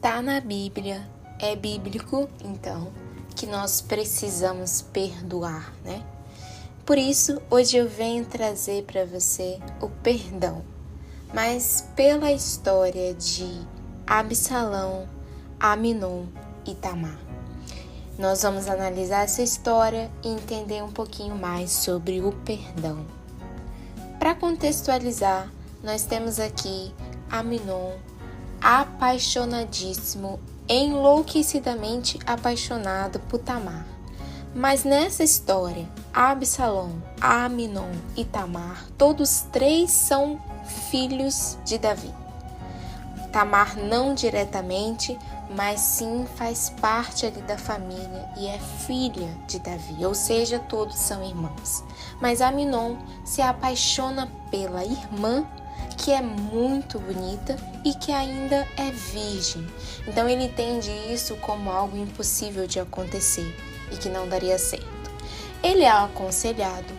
Tá na Bíblia, é bíblico, então, que nós precisamos perdoar, né? Por isso, hoje eu venho trazer para você o perdão, mas pela história de Absalão, Aminon e Tamar. Nós vamos analisar essa história e entender um pouquinho mais sobre o perdão. Para contextualizar, nós temos aqui Aminon, apaixonadíssimo, enlouquecidamente apaixonado por Tamar. Mas nessa história, Absalão, Aminon e Tamar, todos três são filhos de Davi. Tamar não diretamente, mas sim faz parte ali da família e é filha de Davi, ou seja, todos são irmãos. Mas Aminon se apaixona pela irmã, que é muito bonita e que ainda é virgem. Então ele entende isso como algo impossível de acontecer e que não daria certo. Ele é aconselhado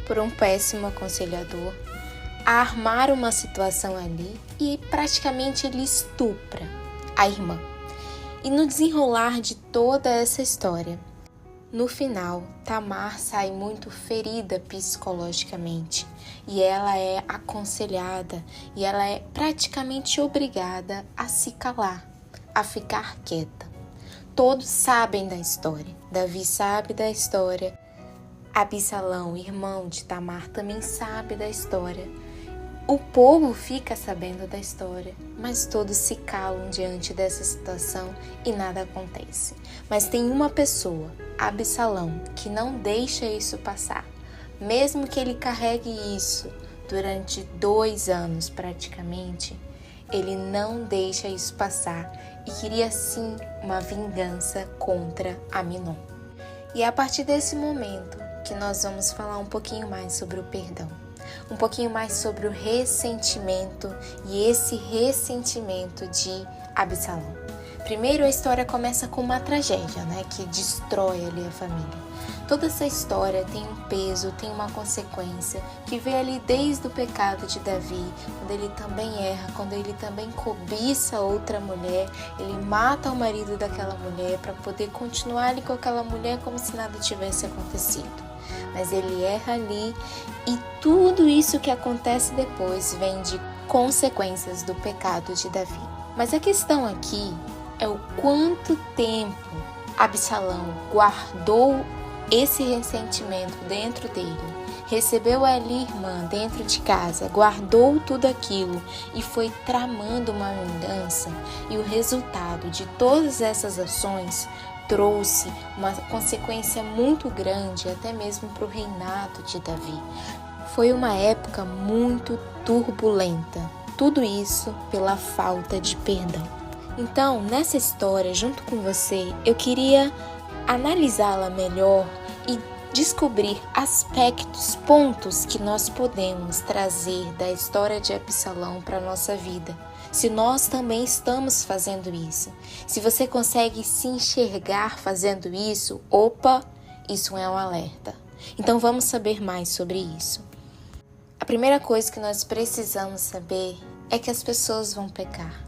por um péssimo aconselhador a armar uma situação ali e praticamente ele estupra a irmã. E no desenrolar de toda essa história, no final, Tamar sai muito ferida psicologicamente e ela é aconselhada e ela é praticamente obrigada a se calar, a ficar quieta. Todos sabem da história, Davi sabe da história, Absalão, irmão de Tamar, também sabe da história. O povo fica sabendo da história, mas todos se calam diante dessa situação e nada acontece. Mas tem uma pessoa, Absalão, que não deixa isso passar. Mesmo que ele carregue isso durante 2 anos praticamente, ele não deixa isso passar e queria sim uma vingança contra Aminon. E é a partir desse momento que nós vamos falar um pouquinho mais sobre o perdão. Um pouquinho mais sobre o ressentimento e esse ressentimento de Absalão. Primeiro a história começa com uma tragédia, né, que destrói ali a família. Toda essa história tem um peso, tem uma consequência que vem ali desde o pecado de Davi, quando ele também erra, quando ele também cobiça outra mulher, ele mata o marido daquela mulher para poder continuar ali com aquela mulher como se nada tivesse acontecido. Mas ele erra ali e tudo isso que acontece depois vem de consequências do pecado de Davi. Mas a questão aqui é o quanto tempo Absalão guardou esse ressentimento dentro dele, recebeu ali irmã dentro de casa, guardou tudo aquilo e foi tramando uma vingança, e o resultado de todas essas ações trouxe uma consequência muito grande até mesmo para o reinado de Davi. Foi uma época muito turbulenta, tudo isso pela falta de perdão. Então, nessa história, junto com você, eu queria analisá-la melhor e descobrir aspectos, pontos que nós podemos trazer da história de Absalão para a nossa vida. Se nós também estamos fazendo isso, se você consegue se enxergar fazendo isso, opa, isso é um alerta. Então vamos saber mais sobre isso. A primeira coisa que nós precisamos saber é que as pessoas vão pecar.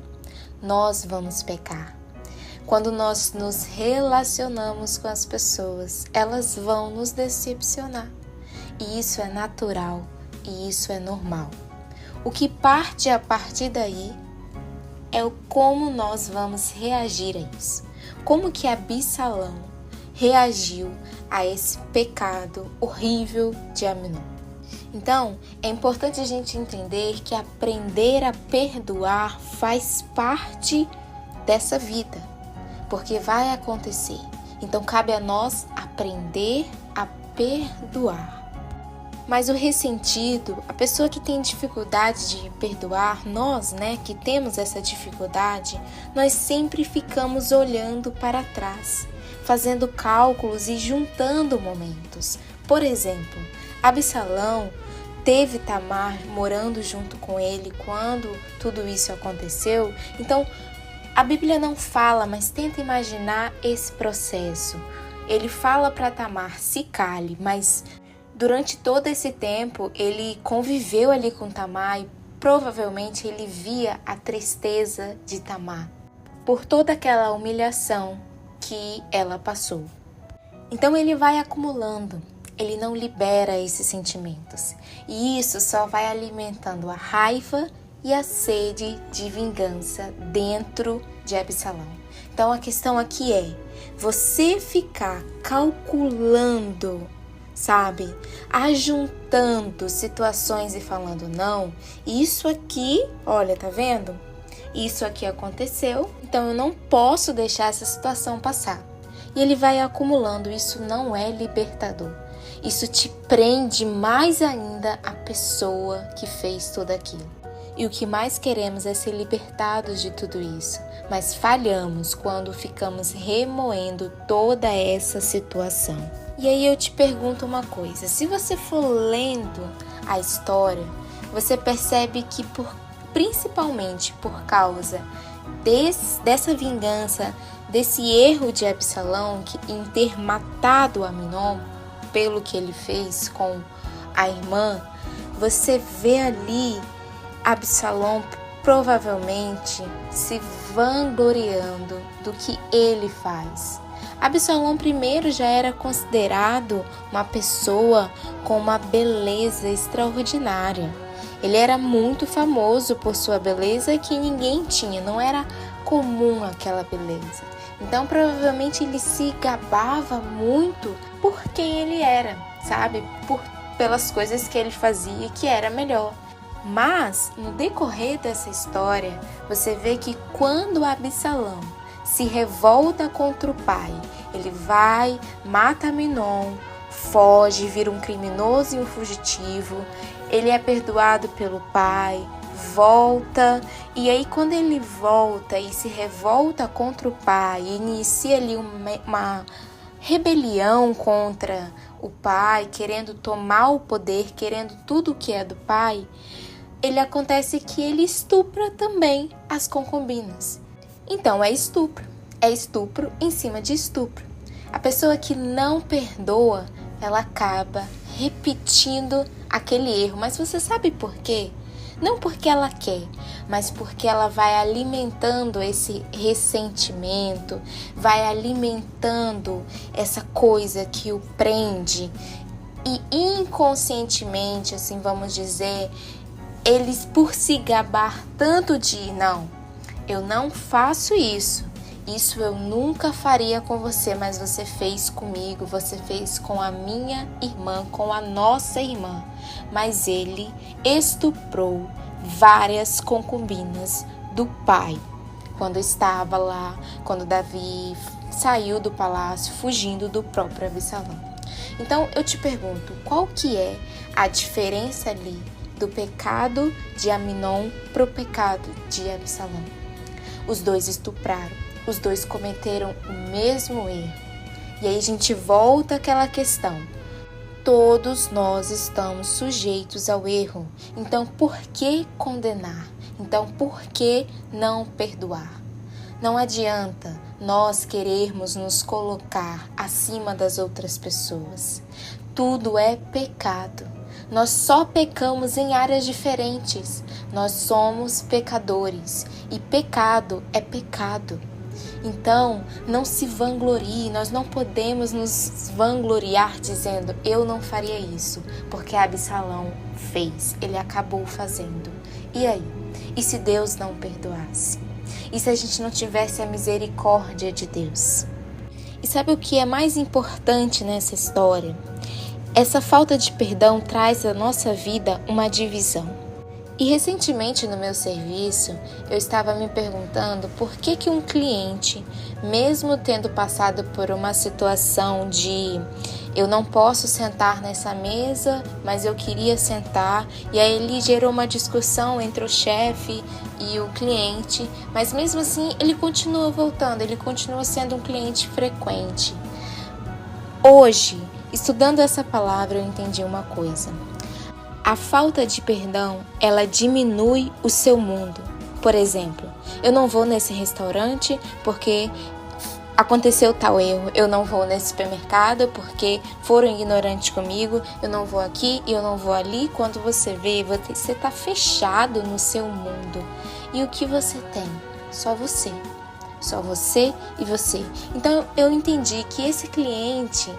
Nós vamos pecar. Quando nós nos relacionamos com as pessoas, elas vão nos decepcionar. E isso é natural e isso é normal. O que parte a partir daí é o como nós vamos reagir a isso. Como que Absalão reagiu a esse pecado horrível de Aminon. Então, é importante a gente entender que aprender a perdoar faz parte dessa vida, porque vai acontecer. Então, cabe a nós aprender a perdoar. Mas o ressentido, a pessoa que tem dificuldade de perdoar, nós, né, que temos essa dificuldade, nós sempre ficamos olhando para trás, fazendo cálculos e juntando momentos. Por exemplo, Absalão teve Tamar morando junto com ele quando tudo isso aconteceu. Então, a Bíblia não fala, mas tenta imaginar esse processo. Ele fala para Tamar, se cale, mas durante todo esse tempo ele conviveu ali com Tamar e provavelmente ele via a tristeza de Tamar. por toda aquela humilhação que ela passou. Então ele vai acumulando, ele não libera esses sentimentos. E isso só vai alimentando a raiva e a sede de vingança dentro de Absalão. Então a questão aqui é você ficar calculando, sabe? Ajuntando situações e falando não, isso aqui, olha, tá vendo? Isso aqui aconteceu, então eu não posso deixar essa situação passar. E ele vai acumulando, isso não é libertador. Isso te prende mais ainda a pessoa que fez tudo aquilo. E o que mais queremos é ser libertados de tudo isso, mas falhamos quando ficamos remoendo toda essa situação. E aí eu te pergunto uma coisa, se você for lendo a história, você percebe que principalmente por causa dessa vingança, desse erro de Absalão em ter matado Aminon, pelo que ele fez com a irmã, você vê ali Absalão provavelmente se vangloriando do que ele faz. Absalão primeiro já era considerado uma pessoa com uma beleza extraordinária. Ele era muito famoso por sua beleza que ninguém tinha, não era comum aquela beleza. Então provavelmente ele se gabava muito por quem ele era, sabe? Pelas coisas que ele fazia que era melhor. Mas no decorrer dessa história, você vê que quando Absalão se revolta contra o pai, ele vai, mata Aminon, foge, vira um criminoso e um fugitivo, ele é perdoado pelo pai, volta, e aí quando ele volta e se revolta contra o pai, inicia ali uma rebelião contra o pai, querendo tomar o poder, querendo tudo o que é do pai, acontece que ele estupra também as concubinas. Então é estupro em cima de estupro. A pessoa que não perdoa, ela acaba repetindo aquele erro. Mas você sabe por quê? Não porque ela quer, mas porque ela vai alimentando esse ressentimento, vai alimentando essa coisa que o prende. E inconscientemente, assim vamos dizer, eles por se gabar tanto de não, eu não faço isso eu nunca faria com você, mas você fez comigo, você fez com a minha irmã, com a nossa irmã. Mas ele estuprou várias concubinas do pai, quando estava lá, quando Davi saiu do palácio, fugindo do próprio Absalão. Então eu te pergunto, qual que é a diferença ali do pecado de Aminon para o pecado de Absalão? Os dois estupraram. Os dois cometeram o mesmo erro. E aí a gente volta àquela questão. Todos nós estamos sujeitos ao erro. Então, por que condenar? Então, por que não perdoar? Não adianta nós querermos nos colocar acima das outras pessoas. Tudo é pecado. Nós só pecamos em áreas diferentes. Nós somos pecadores. E pecado é pecado. Então, não se vanglorie, nós não podemos nos vangloriar dizendo, eu não faria isso, porque Absalão fez, ele acabou fazendo. E aí? E se Deus não perdoasse? E se a gente não tivesse a misericórdia de Deus? E sabe o que é mais importante nessa história? Essa falta de perdão traz à nossa vida uma divisão. E recentemente no meu serviço, eu estava me perguntando por que um cliente, mesmo tendo passado por uma situação de eu não posso sentar nessa mesa, mas eu queria sentar, e aí ele gerou uma discussão entre o chefe e o cliente, mas mesmo assim ele continua voltando, ele continua sendo um cliente frequente. Hoje, estudando essa palavra, eu entendi uma coisa. A falta de perdão, ela diminui o seu mundo. Por exemplo, eu não vou nesse restaurante porque aconteceu tal erro. Eu não vou nesse supermercado porque foram ignorantes comigo. Eu não vou aqui e eu não vou ali. Quando você vê, você está fechado no seu mundo. E o que você tem? Só você. Só você e você. Então eu entendi que esse cliente,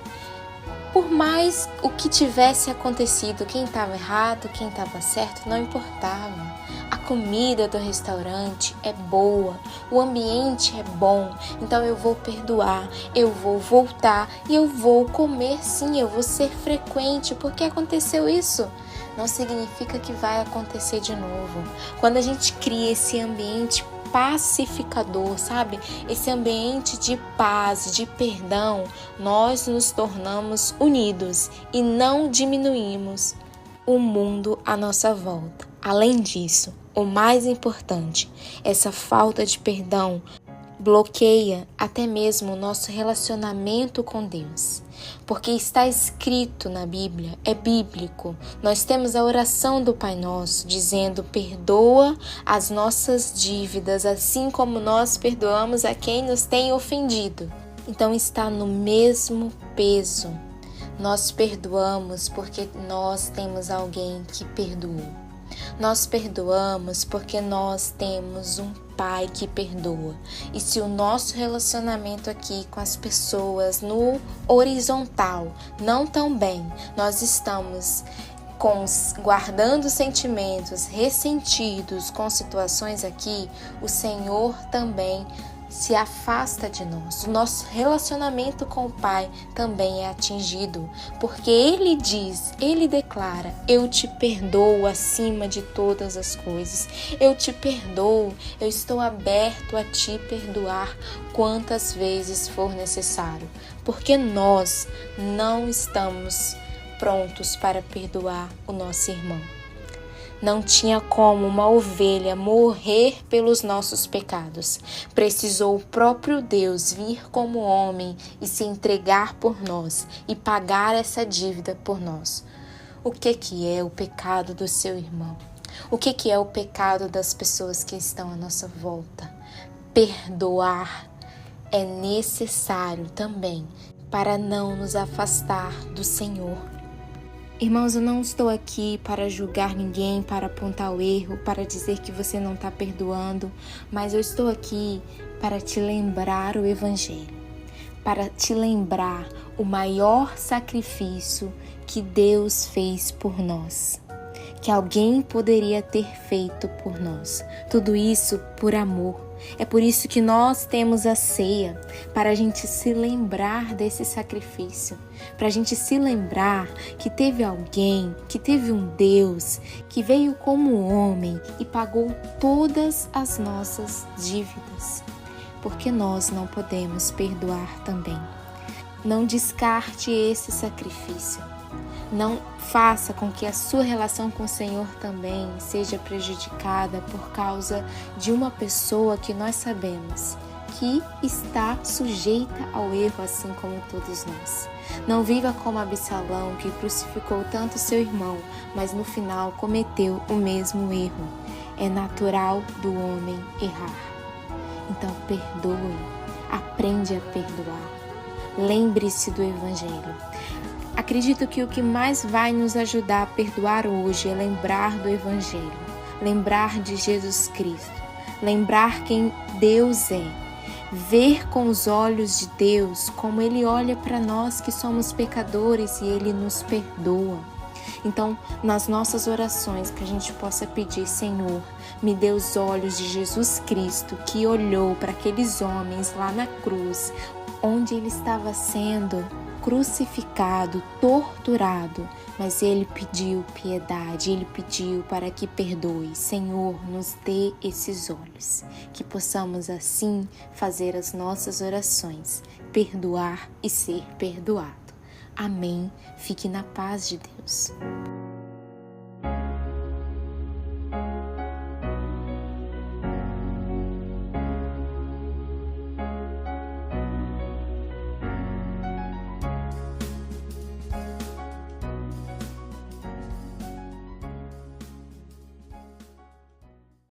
por mais o que tivesse acontecido, quem estava errado, quem estava certo, não importava. A comida do restaurante é boa, o ambiente é bom, então eu vou perdoar, eu vou voltar e eu vou comer sim, eu vou ser frequente, porque aconteceu isso. Não significa que vai acontecer de novo. Quando a gente cria esse ambiente pacificador, sabe? Esse ambiente de paz, de perdão, nós nos tornamos unidos e não diminuímos o mundo à nossa volta. Além disso, o mais importante, essa falta de perdão bloqueia até mesmo o nosso relacionamento com Deus. Porque está escrito na Bíblia, é bíblico. Nós temos a oração do Pai Nosso dizendo: perdoa as nossas dívidas, assim como nós perdoamos a quem nos tem ofendido. Então está no mesmo peso. Nós perdoamos porque nós temos alguém que perdoou. Nós perdoamos porque nós temos um Pai que perdoa. E se o nosso relacionamento aqui com as pessoas no horizontal não tão bem, nós estamos guardando sentimentos ressentidos com situações aqui, o Senhor também se afasta de nós. O nosso relacionamento com o Pai também é atingido, porque Ele diz, Ele declara: eu te perdoo acima de todas as coisas, eu te perdoo, eu estou aberto a te perdoar quantas vezes for necessário, porque nós não estamos prontos para perdoar o nosso irmão. Não tinha como uma ovelha morrer pelos nossos pecados. Precisou o próprio Deus vir como homem e se entregar por nós e pagar essa dívida por nós. O que é o pecado do seu irmão? O que é o pecado das pessoas que estão à nossa volta? Perdoar é necessário também para não nos afastar do Senhor. Irmãos, eu não estou aqui para julgar ninguém, para apontar o erro, para dizer que você não está perdoando, mas eu estou aqui para te lembrar o Evangelho, para te lembrar o maior sacrifício que Deus fez por nós, que alguém poderia ter feito por nós. Tudo isso por amor. É por isso que nós temos a ceia, para a gente se lembrar desse sacrifício, para a gente se lembrar que teve alguém, que teve um Deus que veio como homem e pagou todas as nossas dívidas, porque nós não podemos perdoar também. Não descarte esse sacrifício. Não faça com que a sua relação com o Senhor também seja prejudicada por causa de uma pessoa que nós sabemos que está sujeita ao erro, assim como todos nós. Não viva como Absalão, que crucificou tanto seu irmão, mas no final cometeu o mesmo erro. É natural do homem errar. Então perdoe, aprende a perdoar. Lembre-se do Evangelho. Acredito que o que mais vai nos ajudar a perdoar hoje é lembrar do Evangelho, lembrar de Jesus Cristo, lembrar quem Deus é, ver com os olhos de Deus como Ele olha para nós que somos pecadores e Ele nos perdoa. Então, nas nossas orações, que a gente possa pedir: Senhor, me dê os olhos de Jesus Cristo, que olhou para aqueles homens lá na cruz, onde Ele estava sendo crucificado, torturado, mas Ele pediu piedade, Ele pediu para que perdoe. Senhor, nos dê esses olhos, que possamos assim fazer as nossas orações, perdoar e ser perdoado. Amém. Fique na paz de Deus.